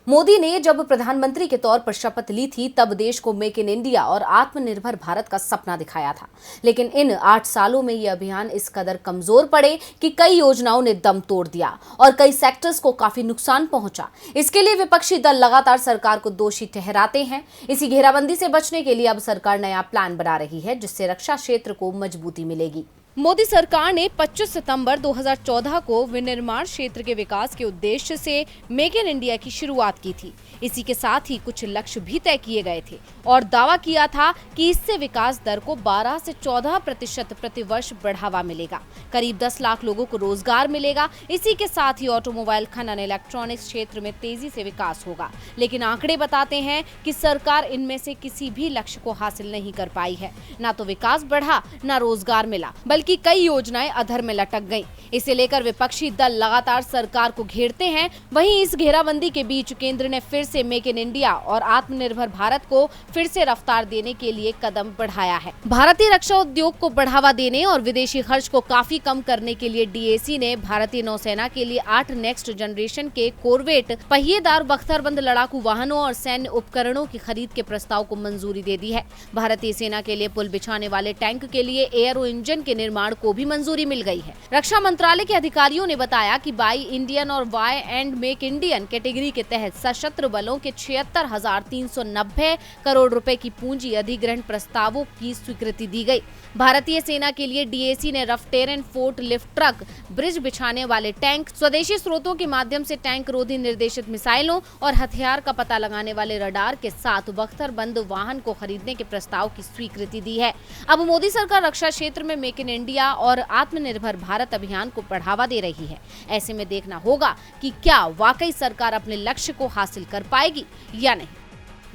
मोदी ने जब प्रधानमंत्री के तौर पर शपथ ली थी तब देश को मेक इन इंडिया और आत्मनिर्भर भारत का सपना दिखाया था। लेकिन इन 8 सालों में ये अभियान इस कदर कमजोर पड़े कि कई योजनाओं ने दम तोड़ दिया और कई सेक्टर्स को काफी नुकसान पहुंचा। इसके लिए विपक्षी दल लगातार सरकार को दोषी ठहराते हैं। इसी घेराबंदी से बचने के लिए अब सरकार नया प्लान बना रही है, जिससे रक्षा क्षेत्र को मजबूती मिलेगी। मोदी सरकार ने 25 सितंबर 2014 को विनिर्माण क्षेत्र के विकास के उद्देश्य से मेक इन इंडिया की शुरुआत की थी। इसी के साथ ही कुछ लक्ष्य भी तय किए गए थे और दावा किया था कि इससे विकास दर को 12 से 14% प्रति वर्ष बढ़ावा मिलेगा। करीब 10 लाख लोगों को रोजगार मिलेगा। इसी के साथ ही ऑटोमोबाइल, खनन, इलेक्ट्रॉनिक्स क्षेत्र में तेजी से विकास होगा। लेकिन आंकड़े बताते हैं कि सरकार इनमें से किसी भी लक्ष्य को हासिल नहीं कर पाई है। न तो विकास बढ़ा, न रोजगार मिला, बल्कि कई योजनाएं अधर में लटक गईं। इसे लेकर विपक्षी दल लगातार सरकार को घेरते हैं। वहीं इस घेराबंदी के बीच केंद्र ने फिर से मेक इन इंडिया और आत्मनिर्भर भारत को फिर से रफ्तार देने के लिए कदम बढ़ाया है। भारतीय रक्षा उद्योग को बढ़ावा देने और विदेशी खर्च को काफी कम करने के लिए डीएसी ने भारतीय नौसेना के लिए 8 नेक्स्ट जनरेशन के कोरवेट, पहिएदार बख्तरबंद लड़ाकू वाहनों और सैन्य उपकरणों की खरीद के प्रस्ताव को मंजूरी दे दी है। भारतीय सेना के लिए पुल बिछाने वाले टैंक के लिए एयरो इंजन के निर्माण को भी मंजूरी मिल गई है। रक्षा मंत्रालय के अधिकारियों ने बताया कि बाई इंडियन और buy and make Indian category के तहत सशस्त्र बलों के 76,390 करोड़ रुपए की पूंजी अधिग्रहण प्रस्तावों की स्वीकृति दी गई। भारतीय सेना के लिए डीएसी ने rough terrain fort lift truck, bridge बिछाने वाले टैंक, स्वदेशी स्रोतों के माध्यम से टैंक रोधी निर्देशित मिसाइलों और हथियार का पता लगाने वाले रडार के साथ बख्तरबंद वाहन को खरीदने के प्रस्ताव की स्वीकृति दी है। अब मोदी सरकार रक्षा क्षेत्र में मेक इन इंडिया और आत्मनिर्भर भारत अभियान को बढ़ावा दे रही है। ऐसे में देखना होगा कि क्या वाकई सरकार अपने लक्ष्य को हासिल कर पाएगी या नहीं।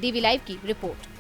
डीवी लाइव की रिपोर्ट।